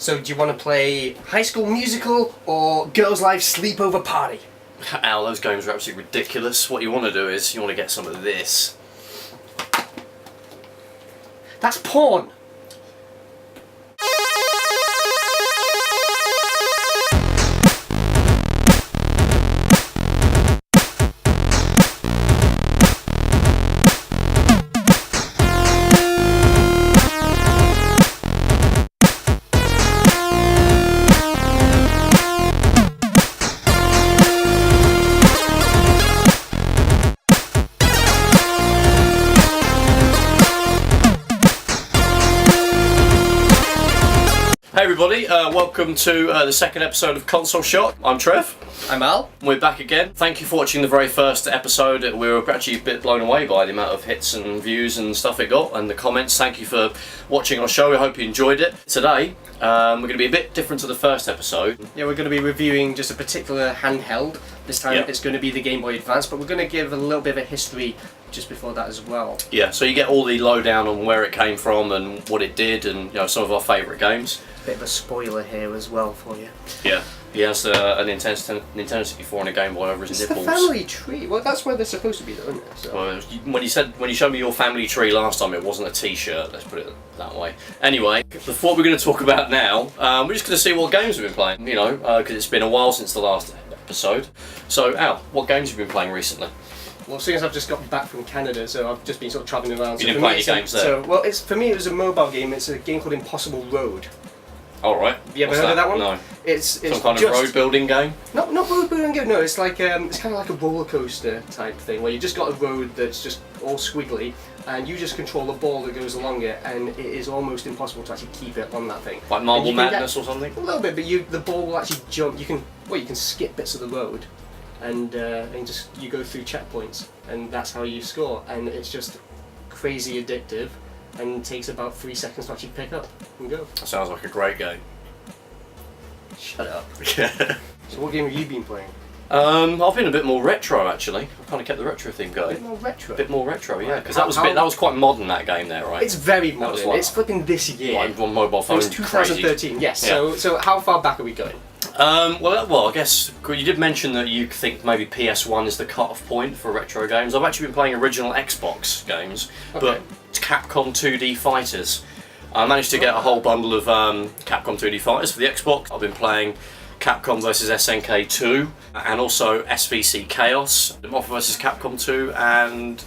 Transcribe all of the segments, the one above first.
So do you want to play High School Musical or Girls' Life Sleepover Party? Al, those games are absolutely ridiculous. What you want to do is you want to get some of this. That's porn! Hey everybody, welcome to the second episode of Console Shot. I'm Trev. I'm Al. We're back again. Thank you for watching the very first episode. We were actually a bit blown away by the amount of hits and views and stuff it got, and the comments. Thank you for watching our show. I hope you enjoyed it. Today, we're going to be a bit different to the first episode. Yeah, we're going to be reviewing just a particular handheld. This time it's going to be the Game Boy Advance, but we're going to give a little bit of a history just before that as well. Yeah, so you get all the lowdown on where it came from and what it did, and some of our favourite games. Bit of a spoiler here as well for you. Yeah, he has a Nintendo 64 and a Game Boy over his nipples. It's the family tree. Well, that's where they're supposed to be, though, isn't it? So. Well, when you showed me your family tree last time, it wasn't a T-shirt. Let's put it that way. Anyway, what we're going to talk about now, we're just going to see what games we've been playing. Because it's been a while since the last episode. So, Al, what games have you been playing recently? Well, seeing as I've just got back from Canada, so I've just been sort of travelling around. You didn't play any games there? So, well, for me, it was a mobile game. It's a game called Impossible Road. All right. Have you ever heard of that one? No. It's some kind of road building game. Not road building game. No, it's like it's kind of like a roller coaster type thing where you just got a road that's just all squiggly, and you just control the ball that goes along it, and it is almost impossible to actually keep it on that thing. Like Marble Madness or something. A little bit, but the ball will actually jump. You can skip bits of the road, and you go through checkpoints, and that's how you score. And it's just crazy addictive. And takes about 3 seconds to actually pick up and go. That sounds like a great game. Shut up. Yeah. So what game have you been playing? I've been a bit more retro actually. I've kind of kept the retro theme going. A bit more retro? A bit more retro, yeah. Because that was quite modern, that game there, right? It's very modern. It's flipping this year. Like on mobile phone. It was 2013, yes. Yeah. So how far back are we going? Well, I guess you did mention that you think maybe PS1 is the cut-off point for retro games. I've actually been playing original Xbox games, but it's Capcom 2D Fighters. I managed to get a whole bundle of Capcom 2D Fighters for the Xbox. I've been playing Capcom vs SNK 2 and also SVC Chaos, Marvel vs Capcom 2 and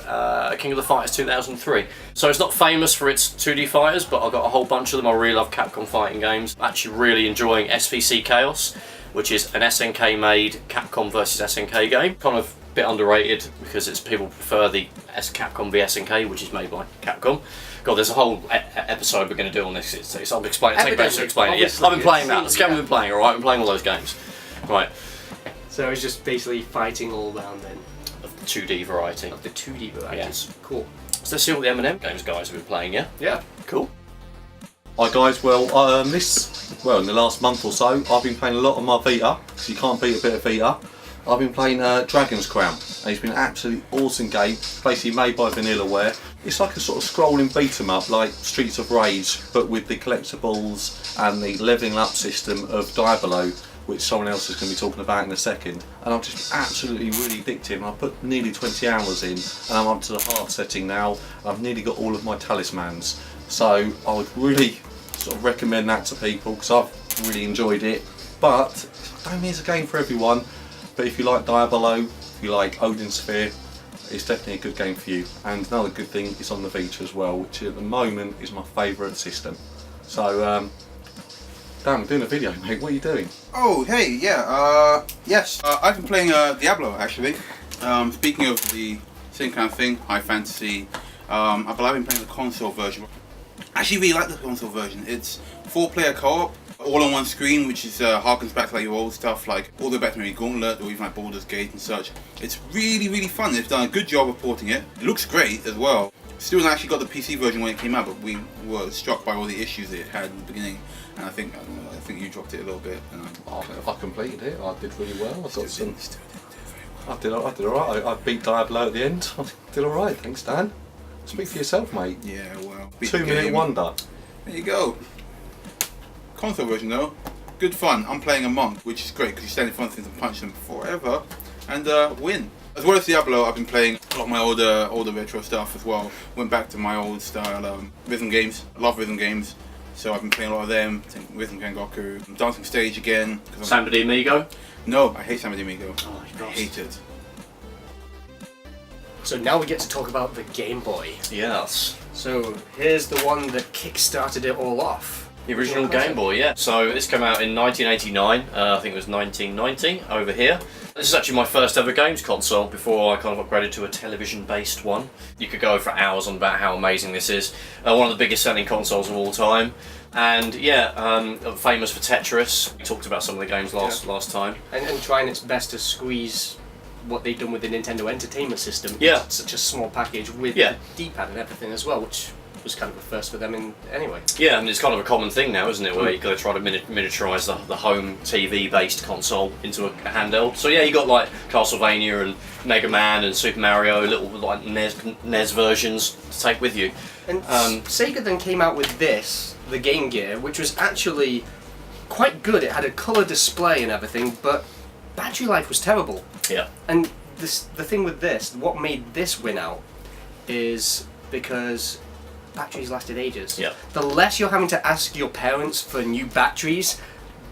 King of the Fighters 2003. So it's not famous for its 2D fighters, but I've got a whole bunch of them. I really love Capcom fighting games. I'm actually really enjoying SVC Chaos, which is an SNK made Capcom vs SNK game. Kind of a bit underrated because people prefer the Capcom v SNK, which is made by Capcom. God, there's a whole episode we're going to do on this. I'll explain. Take to explain it. Yes, I've been playing that. That's the game I've been playing. All right, I've been playing all those games. Right. So it's just basically fighting all round then. Of the 2D variety. Of the 2D variety. Yes. Cool. So let's see what the M&M games guys have been playing. Yeah. Yeah. Cool. Hi guys, well in the last month or so I've been playing a lot on my Vita, because you can't beat a bit of Vita. I've been playing Dragon's Crown, and it's been an absolutely awesome game, basically made by Vanillaware. It's like a sort of scrolling beat 'em up like Streets of Rage, but with the collectibles and the levelling up system of Diablo, which someone else is going to be talking about in a second. And I've just absolutely really addicted. I put nearly 20 hours in, and I'm up to the hard setting now. I've nearly got all of my talismans. So I would really sort of recommend that to people, because I've really enjoyed it. But I don't mean it's a game for everyone. But if you like Diablo, if you like Odin Sphere, it's definitely a good game for you. And another good thing is on the Vita as well, which at the moment is my favourite system. So, Dan, we're doing a video, mate. What are you doing? Oh, hey, yeah, yes. I've been playing Diablo, actually. Speaking of the same kind of thing, high fantasy, I've been playing the console version. I actually really like the console version. It's 4-player co-op, all on one screen, which is harkens back to like your old stuff, like all the way back to maybe Gauntlet or even like Baldur's Gate and such. It's really, really fun. They've done a good job of porting it. It looks great as well. Still hasn't actually got the PC version when it came out, but we were struck by all the issues it had in the beginning. And I think you dropped it a little bit. And I completed it. I did really well. I got some. I did alright. I beat Diablo at the end. I did alright. Thanks, Dan. Speak for yourself, mate. Yeah, well. 2-minute wonder. There you go. console version though, good fun. I'm playing a monk, which is great because you stand in front of things and punch them forever and win. As well as Diablo, I've been playing a lot of my older retro stuff as well. Went back to my old style rhythm games. I love rhythm games, so I've been playing a lot of them. Rhythm Gengoku, Dancing Stage again. Samba de Amigo? No, I hate Samba de Amigo. Oh, I hate it. So now we get to talk about the Game Boy. Yes. So here's the one that kick-started it all off. The original Game Boy, yeah. So this came out in 1989, I think it was 1990 over here. This is actually my first ever games console before I kind of upgraded to a television-based one. You could go for hours on about how amazing this is. One of the biggest selling consoles of all time. And yeah, famous for Tetris. We talked about some of the games last time. And trying its best to squeeze what they've done with the Nintendo Entertainment System. Yeah. It's such a small package with the D-pad and everything as well, which was kind of a first for them anyway. Yeah, and it's kind of a common thing now, isn't it, where you've got to try to miniaturise the home TV-based console into a handheld. So yeah, you got like Castlevania and Mega Man and Super Mario, little like NES versions to take with you. And Sega then came out with this, the Game Gear, which was actually quite good. It had a colour display and everything, but battery life was terrible. Yeah. And the thing with this, what made this win out, is because batteries lasted ages. Yeah. The less you're having to ask your parents for new batteries,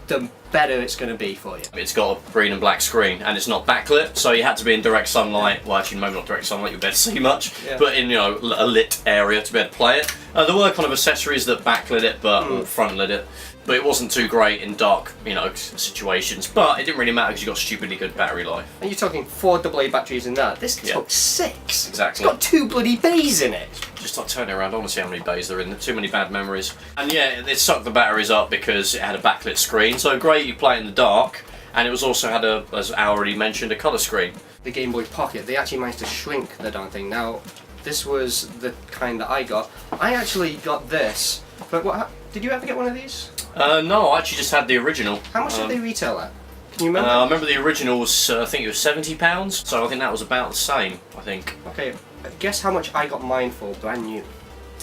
the better it's going to be for you. It's got a green and black screen, and it's not backlit, so you had to be in direct sunlight. Well, actually, maybe not direct sunlight, you'd better see much, but in a lit area to be able to play it. There were kind of accessories that backlit it, or front lit it. But it wasn't too great in dark, situations. But it didn't really matter because you got stupidly good battery life. And you're talking 4 AA batteries in that. This took 6. Exactly. It's got 2 bloody bays in it. Just like turning around, I want to see how many bays there are in there. Too many bad memories. And yeah, it sucked the batteries up because it had a backlit screen. So great, you play it in the dark. And it was also had as I already mentioned, a colour screen. The Game Boy Pocket, they actually managed to shrink the darn thing. Now, this was the kind that I got. I actually got this. But did you ever get one of these? No, I actually just had the original. How much did they retail at? Can you remember? I remember the original was, I think it was £70, so I think that was about the same, I think. Okay, guess how much I got mine for, brand new.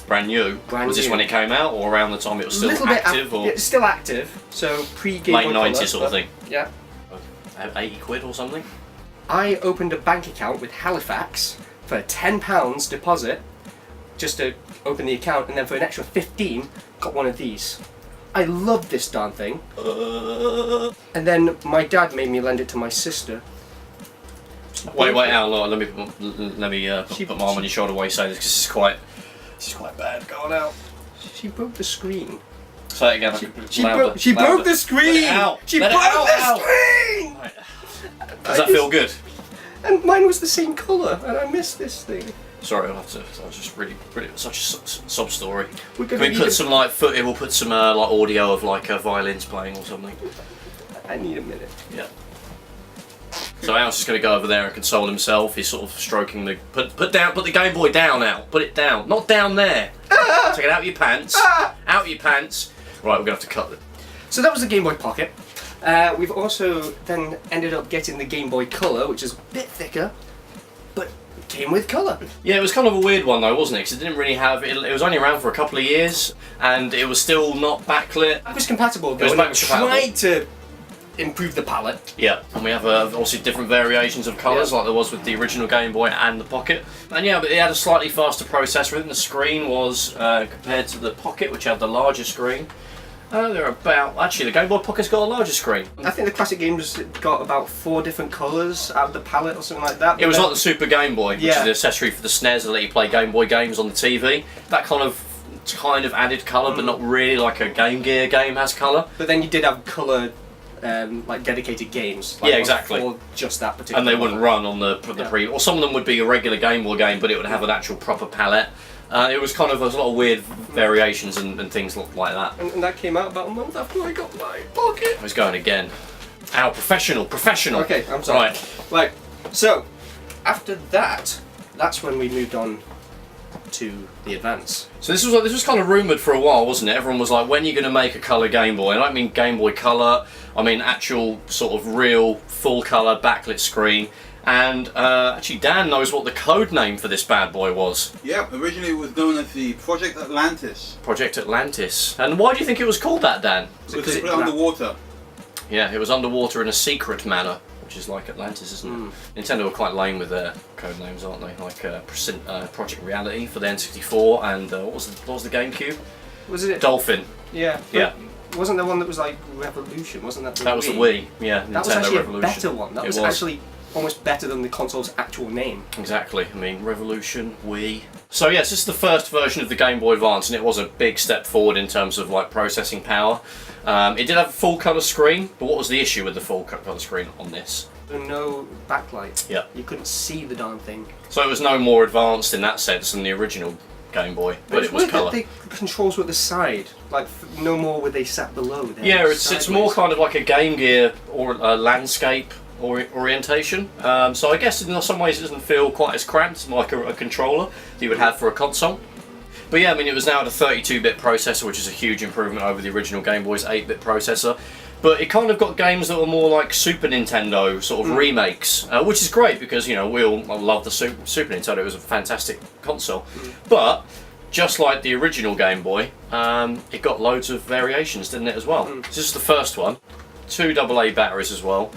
Brand new? Was this when it came out, or around the time it was still active? Or it's still active, so pre-Game Boy late Color, 90s sort of thing? Yeah. 80 quid or something? I opened a bank account with Halifax for a £10 deposit, just to open the account, and then for an extra 15, got one of these. I loved this darn thing. And then my dad made me lend it to my sister. Wait, Al, let me put my arm on your shoulder while you say this, because this is quite bad. Go on, Al. She broke the screen. Say it again. She broke the screen! She broke the screen! Right. Does that feel good? And mine was the same colour, and I missed this thing. Sorry, I'll have to. That was just really such a sob story. Can we put some like footage? We'll put some like audio of like violins playing or something. I need a minute. Yeah. So Al's just going to go over there and console himself. He's sort of stroking the put the Game Boy down, Al. Put it down, not down there. Take it out of your pants. Out of your pants. Right, we're going to have to cut it. So that was the Game Boy Pocket. We've also then ended up getting the Game Boy Color, which is a bit thicker, but came with colour. Yeah, it was kind of a weird one though, wasn't it? Because it didn't really have. It was only around for a couple of years, and it was still not backlit. It was compatible. It was backwards compatible. Tried to improve the palette. Yeah, and we have obviously different variations of colours, like there was with the original Game Boy and the Pocket. And yeah, but it had a slightly faster processor. I think the screen was compared to the Pocket, which had the larger screen. They're about. Actually, the Game Boy Pocket's got a larger screen. I think the classic games got about 4 different colours out of the palette or something like that. It was like the Super Game Boy, which is the accessory for the SNES that let you play Game Boy games on the TV. That kind of added colour, but not really like a Game Gear game has colour. But then you did have colour, like dedicated games. Like yeah, exactly. For just that particular. And they wouldn't run on the pre. Or some of them would be a regular Game Boy game, but it would have an actual proper palette. It was kind of a lot of weird variations and things like that. And that came out about a month after I got my Pocket. I was going again. Ow, professional. Okay, I'm sorry. Right. So, after that, that's when we moved on to the Advance. So this was kind of rumoured for a while, wasn't it? Everyone was like, when are you going to make a colour Game Boy? And I don't mean Game Boy Color, I mean actual sort of real full colour backlit screen. And actually, Dan knows what the code name for this bad boy was. Yeah, originally it was known as the Project Atlantis. Project Atlantis. And why do you think it was called that, Dan? Because they put it underwater. Yeah, it was underwater in a secret manner, which is like Atlantis, isn't it? Nintendo were quite lame with their code names, aren't they? Like Project Reality for the N64, and what was the GameCube? Was it Dolphin. Yeah. Yeah. Wasn't there one that was like Revolution? Wasn't that the That was the Wii. Yeah, That Nintendo was actually Revolution. a better one. That was actually almost better than the console's actual name. Exactly. I mean, Revolution, Wii. So yes, this is the first version of the Game Boy Advance, and it was a big step forward in terms of like processing power. It did have a full colour screen, but what was the issue with the full colour screen on this? There were no backlight. Yeah. You couldn't see the darn thing. So it was no more advanced in that sense than the original Game Boy, but it was colour. The controls were at the side, like no more were they sat below. Yeah, it's more kind of like a Game Gear or a landscape orientation. So I guess in some ways it doesn't feel quite as cramped like a controller that you would have for a console. But yeah, I mean, it was now at a 32-bit processor, which is a huge improvement over the original Game Boy's 8-bit processor. But it kind of got games that were more like Super Nintendo sort of remakes, which is great because, you know, we all love the Super Nintendo. It was a fantastic console. But just like the original Game Boy, it got loads of variations, didn't it, as well? This is the first one. 2 AA batteries as well.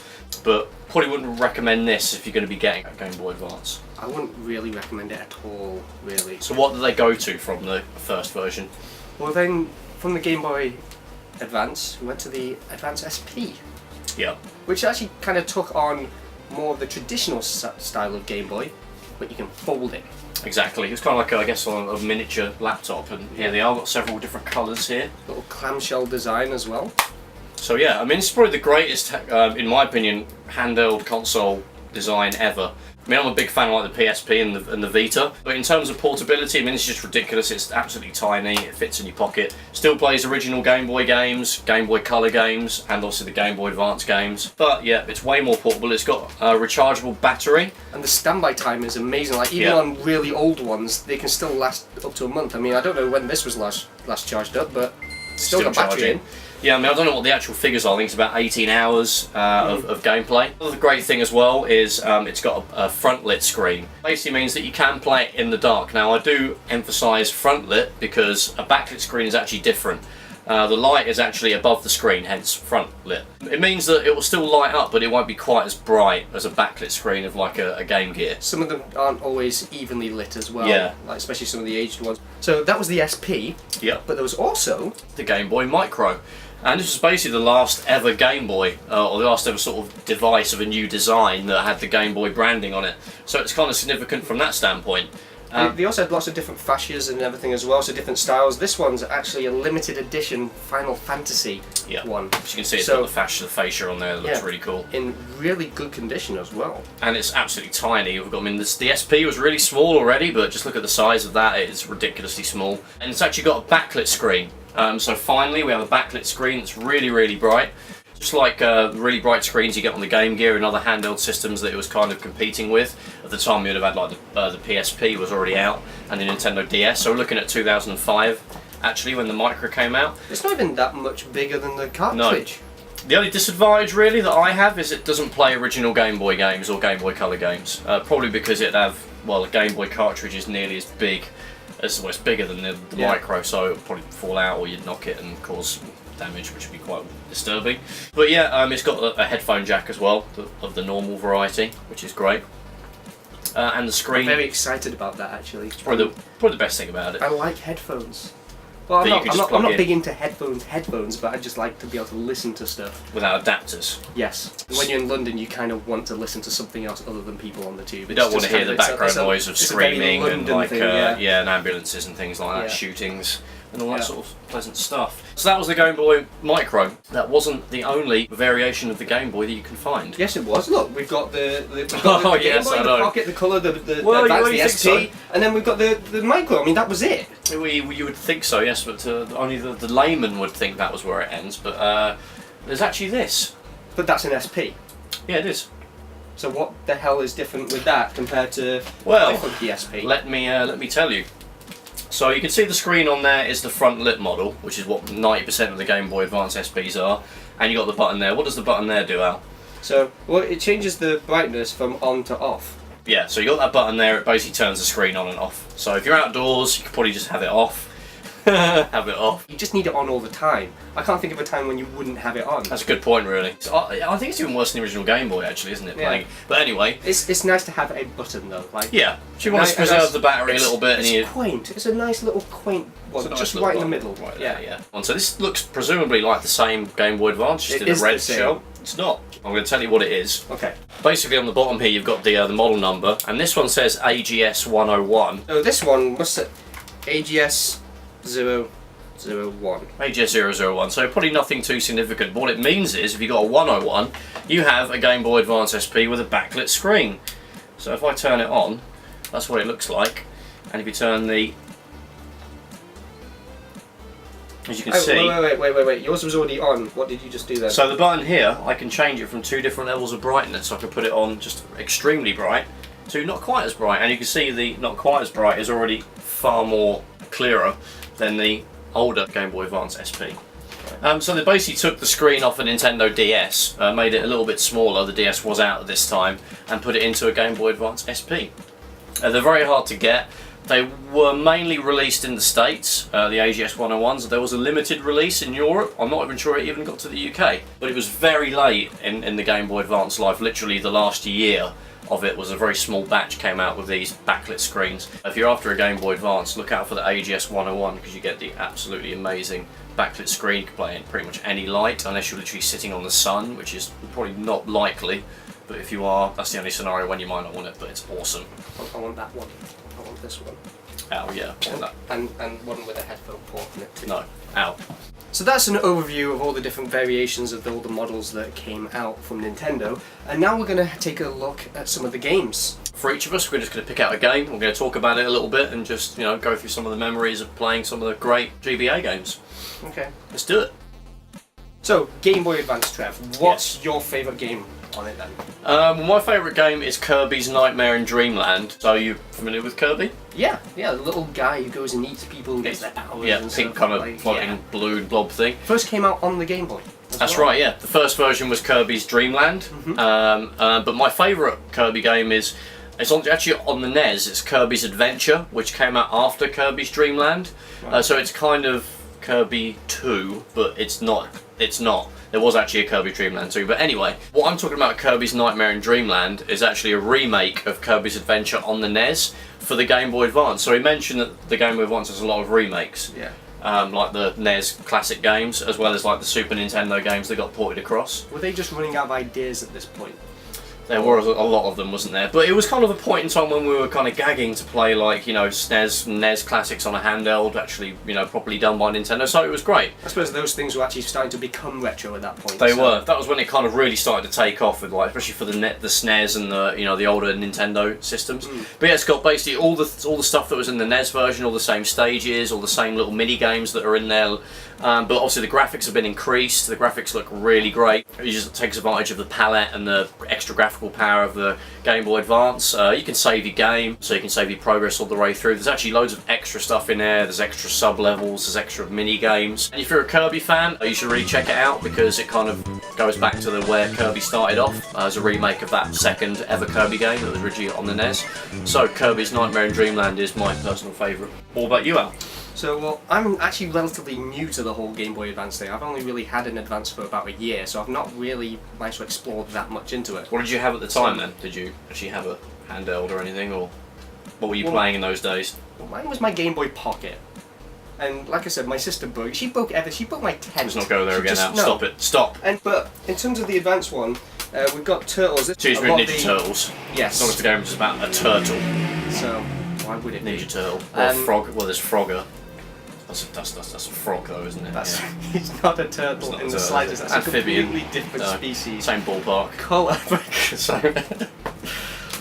But probably wouldn't recommend this if you're going to be getting a Game Boy Advance. I wouldn't really recommend it at all, really. So what did they go to from the first version? Well, then from the Game Boy Advance, we went to the Advance SP. Yeah. Which actually kind of took on more of the traditional style of Game Boy, but you can fold it. Exactly. It's kind of like, I guess, a miniature laptop, and here they are. Got several different colours here. Little clamshell design as well. So yeah, I mean, it's probably the greatest, in my opinion, handheld console design ever. I mean, I'm a big fan of like the PSP and the Vita, but in terms of portability, I mean, it's just ridiculous. It's absolutely tiny. It fits in your pocket. Still plays original Game Boy games, Game Boy Color games, and obviously the Game Boy Advance games. But yeah, it's way more portable. It's got a rechargeable battery. And the standby time is amazing. Like even on really old ones, they can still last up to a month. I mean, I don't know when this was last charged up, but still got battery in. Yeah, I mean, I don't know what the actual figures are. I think it's about 18 hours of gameplay. Another great thing as well is it's got a front-lit screen. Basically means that you can play it in the dark. Now, I do emphasise front-lit because a backlit screen is actually different. The light is actually above the screen, hence front-lit. It means that it will still light up, but it won't be quite as bright as a backlit screen of like a Game Gear. Some of them aren't always evenly lit as well, like especially some of the aged ones. So that was the SP, but there was also the Game Boy Micro. And this was basically the last ever Game Boy, or the last ever sort of device of a new design that had the Game Boy branding on it. So it's kind of significant from that standpoint. They also had lots of different fascias and everything as well, so different styles. This one's actually a limited edition Final Fantasy one. As you can see, it's got the fascia on there that looks really cool. In really good condition as well. And it's absolutely tiny. We've got, I mean, the SP was really small already, but just look at the size of that, it's ridiculously small. And it's actually got a backlit screen. So finally we have a backlit screen that's really, really bright. Just like really bright screens you get on the Game Gear and other handheld systems that it was kind of competing with. At the time you'd have had like the PSP was already out and the Nintendo DS. So we're looking at 2005 actually when the Micro came out. It's not even that much bigger than the cartridge. No. The only disadvantage really that I have is it doesn't play original Game Boy games or Game Boy Color games. Probably because it'd have, well, a Game Boy cartridge is nearly as big. It's bigger than the Micro, so it'll probably fall out or you'd knock it and cause damage, which would be quite disturbing. But yeah, it's got a headphone jack as well, of the normal variety, which is great. And the screen... I'm very excited about that, actually. It's probably the best thing about it. I like headphones. Well, I'm not big into headphones, but I just like to be able to listen to stuff. Without adapters? Yes. When you're in London, you kind of want to listen to something else other than people on the tube. You don't want to hear the background noise of screaming and like thing, and ambulances and things like that, shootings and all that sort of pleasant stuff. So that was the Game Boy Micro. That wasn't the only variation of the Game Boy that you can find. Yes, it was. Look, we've got the Game Boy, the Pocket, the Colour, the Advance, the SP, and then we've got the Micro. I mean, that was it. You would think so, yes, but only the layman would think that was where it ends. But there's actually this. But that's an SP. Yeah, it is. So what the hell is different with that compared to the SP? Let me tell you. So you can see the screen on there is the front lit model, which is what 90% of the Game Boy Advance SPs are, and you got the button there. What does the button there do, Al? So, well, it changes the brightness from on to off. Yeah, so you got that button there, it basically turns the screen on and off. So if you're outdoors, you could probably just have it off. Have it off. You just need it on all the time. I can't think of a time when you wouldn't have it on. That's a good point, really. So I think it's even worse than the original Game Boy, actually, isn't it? Yeah. Playing. But anyway. It's nice to have a button though. Like Yeah. If you want to preserve the battery a little bit, and it's quaint. It's a nice little quaint one, nice just little right in the one. middle. Right there, yeah. And so this looks presumably like the same Game Boy Advance, just It in a is red the same. shell. It's not. I'm going to tell you what it is. Okay. Basically, on the bottom here, you've got the model number, and this one says AGS 101. So this one must say AGS 001. AGS 001, so probably nothing too significant. But what it means is, if you've got a 101, you have a Game Boy Advance SP with a backlit screen. So if I turn it on, that's what it looks like. And if you turn the... As you can see... Wait. Yours was already on. What did you just do then? So the button here, I can change it from 2 different levels of brightness. So I can put it on just extremely bright to not quite as bright. And you can see the not quite as bright is already far more clearer than the older Game Boy Advance SP. So they basically took the screen off a Nintendo DS, made it a little bit smaller, the DS was out at this time, and put it into a Game Boy Advance SP. They're very hard to get. They were mainly released in the States, the AGS 101s. There was a limited release in Europe. I'm not even sure it even got to the UK. But it was very late in the Game Boy Advance life, literally the last year of it was a very small batch came out with these backlit screens. If you're after a Game Boy Advance, look out for the AGS 101 because you get the absolutely amazing backlit screen. You can play in pretty much any light unless you're literally sitting on the sun, which is probably not likely, but if you are, that's the only scenario when you might not want it, but it's awesome. I want that one. I want this one. Ow, yeah, I want that. And one with a headphone port in it too. No, ow. So that's an overview of all the different variations of all the models that came out from Nintendo. And now we're going to take a look at some of the games. For each of us, we're just going to pick out a game. We're going to talk about it a little bit and just, go through some of the memories of playing some of the great GBA games. Okay. Let's do it. So, Game Boy Advance, Trev. What's your favourite game on it then? My favourite game is Kirby's Nightmare in Dreamland. So, are you familiar with Kirby? Yeah, the little guy who goes and eats people and gets their powers. Yeah, and pink stuff kind of like, floating blue blob thing. First came out on the Game Boy. That's right, yeah. The first version was Kirby's Dreamland. But my favourite Kirby game is, actually on the NES, it's Kirby's Adventure, which came out after Kirby's Dreamland. Right. So it's kind of Kirby 2, but it's not. There was actually a Kirby Dreamland 2. But anyway, what I'm talking about Kirby's Nightmare in Dreamland is actually a remake of Kirby's Adventure on the NES for the Game Boy Advance. So he mentioned that the Game Boy Advance has a lot of remakes. Yeah. Like the NES classic games, as well as like the Super Nintendo games that got ported across. Were they just running out of ideas at this point? There were a lot of them, wasn't there? But it was kind of a point in time when we were kind of gagging to play like, SNES, NES classics on a handheld, actually, properly done by Nintendo, so it was great. I suppose those things were actually starting to become retro at that point. They were. That was when it kind of really started to take off with like, especially for the SNES and the older Nintendo systems. But yeah, it's got basically all the stuff that was in the NES version, all the same stages, all the same little mini games that are in there. But obviously the graphics have been increased. The graphics look really great. It just takes advantage of the palette and the extra graphical power of the Game Boy Advance. You can save your game, so you can save your progress all the way through. There's actually loads of extra stuff in there. There's extra sub-levels, there's extra mini-games. And if you're a Kirby fan, you should really check it out because it kind of goes back to where Kirby started off as a remake of that second ever Kirby game that was originally on the NES. So Kirby's Nightmare in Dreamland is my personal favourite. What about you, Al? So, well, I'm actually relatively new to the whole Game Boy Advance thing. I've only really had an Advance for about a year, so I've not really managed to explore that much into it. What did you have at the time then? Did you actually have a handheld or anything, or what were you playing in those days? Well, mine was my Game Boy Pocket. And like I said, my sister broke it. She broke my tent. Let's not go there again now. No. Stop it. Stop. But in terms of the Advance one, we've got Turtles. Excuse me, Ninja Turtles. Yes. As long as the game is about a turtle. So, why would it be? Ninja Turtle. Or a frog. Well, there's Frogger. That's a frog though, isn't it? That's, yeah. It's not a turtle in the slightest. That's amphibian. A completely different species. Same ballpark. Colour. So,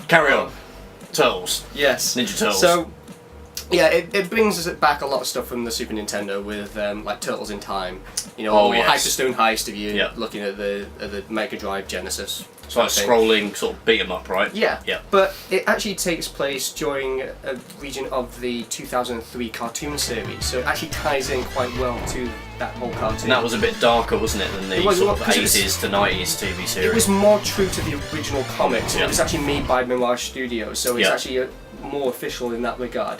carry on. Turtles. Yes. Ninja Turtles. So, Yeah, it brings back a lot of stuff from the Super Nintendo with like Turtles in Time, you know, Oh, or yes. Hyperstone Heist if you're Yeah. looking at the Mega Drive Genesis. It's like thing. scrolling sort of beat 'em up, right? Yeah, Yeah. but it actually takes place during a region of the 2003 cartoon series, so it actually ties in quite well to that whole cartoon. And that was a bit darker, wasn't it, than the It was, sort of 'cause it was- 80s to 90s TV series? It was more true to the original comics. Yeah. It was actually made by Mirage Studios, so it's Yeah. actually more official in that regard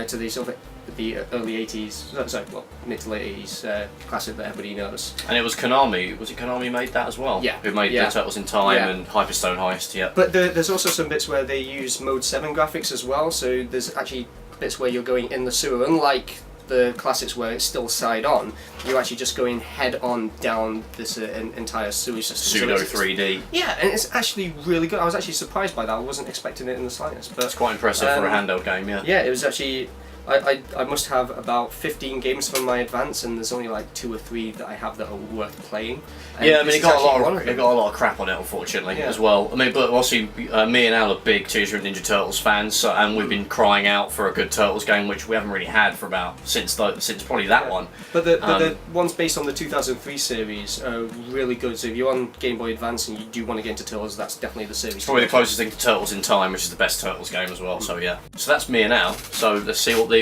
to the sort of the early 80s, sorry, well, mid to late 80s classic that everybody knows. And it was Konami. Was it Konami made that as well? Yeah. Who made Yeah. the Turtles in Time Yeah. and Hyperstone Heist? Yeah. But there's also some bits where they use Mode 7 graphics as well, so there's actually bits where you're going in the sewer, unlike the classics where it's still side on, you're actually just going head on down this entire sewer system. Pseudo So it's- 3D. Yeah, and it's actually really good. I was actually surprised by that. I wasn't expecting it in the slightest. But It's quite impressive for a handheld game, yeah. yeah, it was actually. I must have about 15 games from my advance, and there's only like 2 or 3 that I have that are worth playing. And Yeah, I mean, this it is got a actually lot one of of it them. got a lot of crap on it, unfortunately, Yeah. as well. I mean, but obviously, me and Al are big Teenage Mutant Ninja Turtles fans, so, and we've been crying out for a good Turtles game, which we haven't really had for about since probably that one. But the ones based on the 2003 series are really good. So if you're on Game Boy Advance and you do want to get into Turtles, that's definitely the series. It's probably the closest thing to Turtles in Time, which is the best Turtles game as well. So yeah, so that's me and Al. So let's see what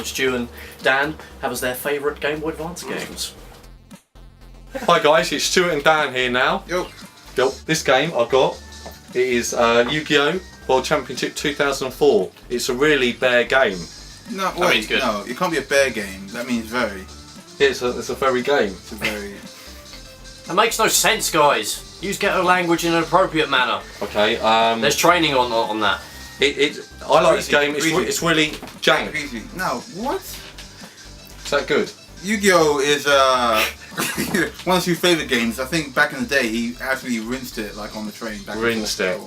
Stu and Dan have as their favourite Game Boy Advance games. Hi guys, it's Stuart and Dan here now. Yo. This game I've got, it is Yu-Gi-Oh! World Championship 2004. It's a really bare game. No, means wait, good. no, it can't be a bear game. That means very. It's a very game. It's a very. That makes no sense, guys. Use ghetto language in an appropriate manner. Okay. There's training on that. I like this Breezy, game. breezy. It's really jank. Easy. No, what? Is that good? Yu-Gi-Oh! Is one of his favourite games. I think back in the day he actually rinsed it like on the train. Rinsed it.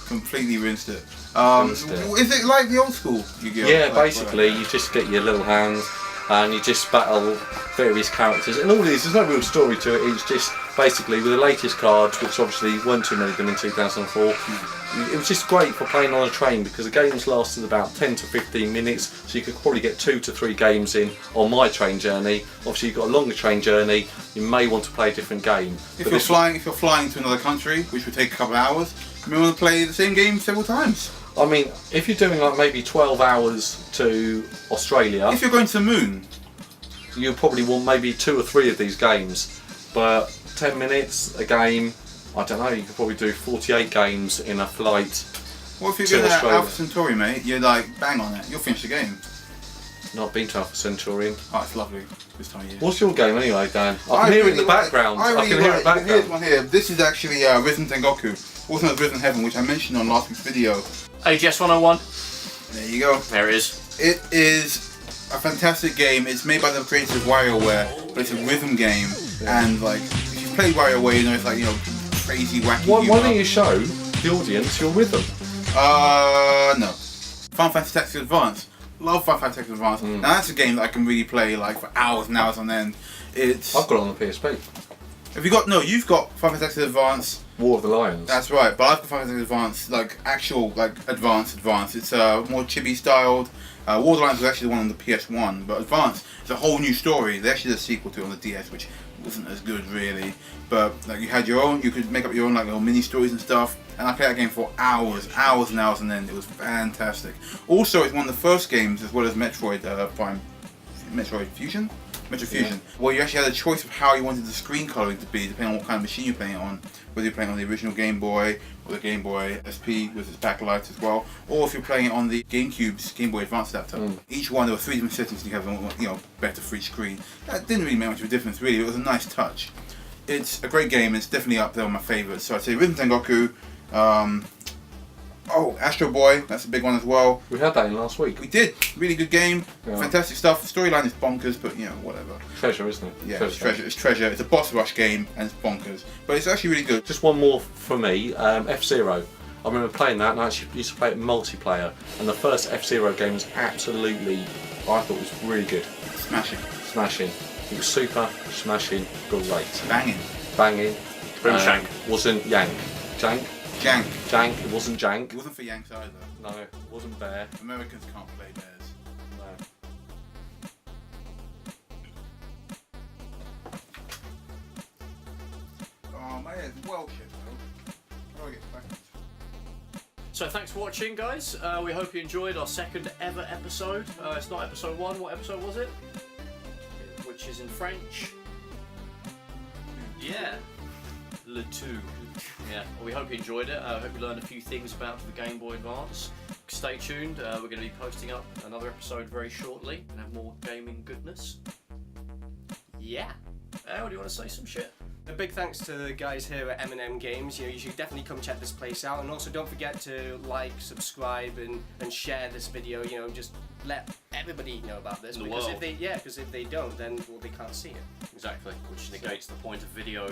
Completely rinsed it. Rinsed it. Is it like the old school Yu-Gi-Oh? Yeah, Like, basically you just get your little hands and you just battle various characters. And all these, there's no real story to it. It's just basically with the latest cards, which obviously weren't too many of them in 2004. It was just great for playing on a train because the games lasted about 10 to 15 minutes, so you could probably get 2 to 3 games in on my train journey. Obviously, you've got a longer train journey. You may want to play a different game. If you're flying to another country, which would take a couple of hours, you may want to play the same game several times. I mean, if you're doing like maybe 12 hours to Australia, If you're going to the moon, you probably want maybe 2 or 3 of these games. But 10 minutes a game, I don't know, you could probably do 48 games in a flight. what if you're To going to Australia. Alpha Centauri, mate? You're like bang on it. You'll finish the game. Not been to Alpha Centaurian. Oh, it's lovely this time of year. What's your game anyway, Dan? I can hear it in the background. I can hear it in the Here's background. one here. This is actually Risen Tengoku, also known as Risen Heaven, which I mentioned on last week's video. AGS 101. There you go. There it is. It is a fantastic game. It's made by the creators of WarioWare, but it's a rhythm game. And like, if you play WarioWare, you know it's like crazy, wacky. Why humor. don't you show the audience your rhythm? No. Final Fantasy Tactics Advance. Love Final Fantasy Tactics Advance. Now that's a game that I can really play like for hours and hours on end. It's. I've got it on the PSP. Have you got? No, you've got Final Fantasy Advance. War of the Lions. That's right, but I've got Final Fantasy Advance, like actual, like advanced. It's more chibi styled. War of the Lions was actually the one on the PS1, but Advance is a whole new story. They actually did a sequel to it on the DS, which wasn't as good really. But like you had your own, you could make up your own like little mini stories and stuff. And I played that game for hours and hours, and then it was fantastic. Also, it's one of the first games, as well as Metroid Fusion, where you actually had a choice of how you wanted the screen coloring to be, depending on what kind of machine you're playing it on. Whether you're playing on the original Game Boy or the Game Boy SP with its backlight as well, or if you're playing it on the GameCube's Game Boy Advance adapter. Each one, there were 3 different settings, and you have better for each screen. That didn't really make much of a difference, really. It was a nice touch. It's a great game. It's definitely up there on my favourites. So I'd say Rhythm Tengoku. Astro Boy, that's a big one as well. We had that in last week. We did. Really good game. Yeah. Fantastic stuff. The storyline is bonkers, but whatever. Treasure, isn't it? Yeah, it's treasure. It's treasure. It's a boss rush game, and it's bonkers. But it's actually really good. Just one more for me. F-Zero. I remember playing that, and I actually used to play it multiplayer. And the first F-Zero game was absolutely, I thought it was really good. Smashing. Smashing. It was super smashing, great. Banging. Banging. Boomshank. Wasn't yank. Jank. Jank. Jank. It wasn't jank. It wasn't for Yanks either. No, it wasn't bear. Americans can't play bears. No. yeah, it's well shit though. How do I get back? So thanks for watching, guys. We hope you enjoyed our second ever episode. It's not episode 1. What episode was it? Which is in French. Yeah. Le Tout. Yeah. Well, we hope you enjoyed it. I hope you learned a few things about the Game Boy Advance. Stay tuned. We're going to be posting up another episode very shortly and have more gaming goodness. Yeah. Al, do you want to say some shit? A big thanks to the guys here at M&M Games. You know, you should definitely come check this place out, and also don't forget to like, subscribe, and share this video. You know, just let everybody know about this, because if they don't, then well, they can't see it. Exactly, which negates the point of video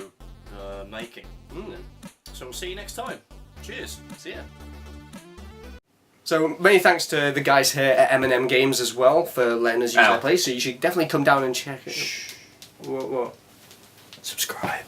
making. So we'll see you next time. Cheers. See ya. So many thanks to the guys here at M&M Games as well for letting us use their place. So you should definitely come down and check it. Shh. What? Subscribe.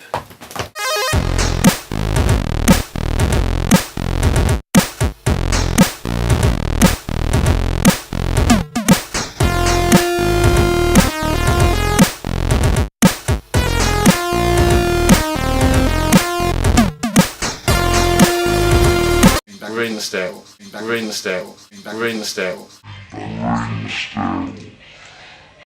Rinse it.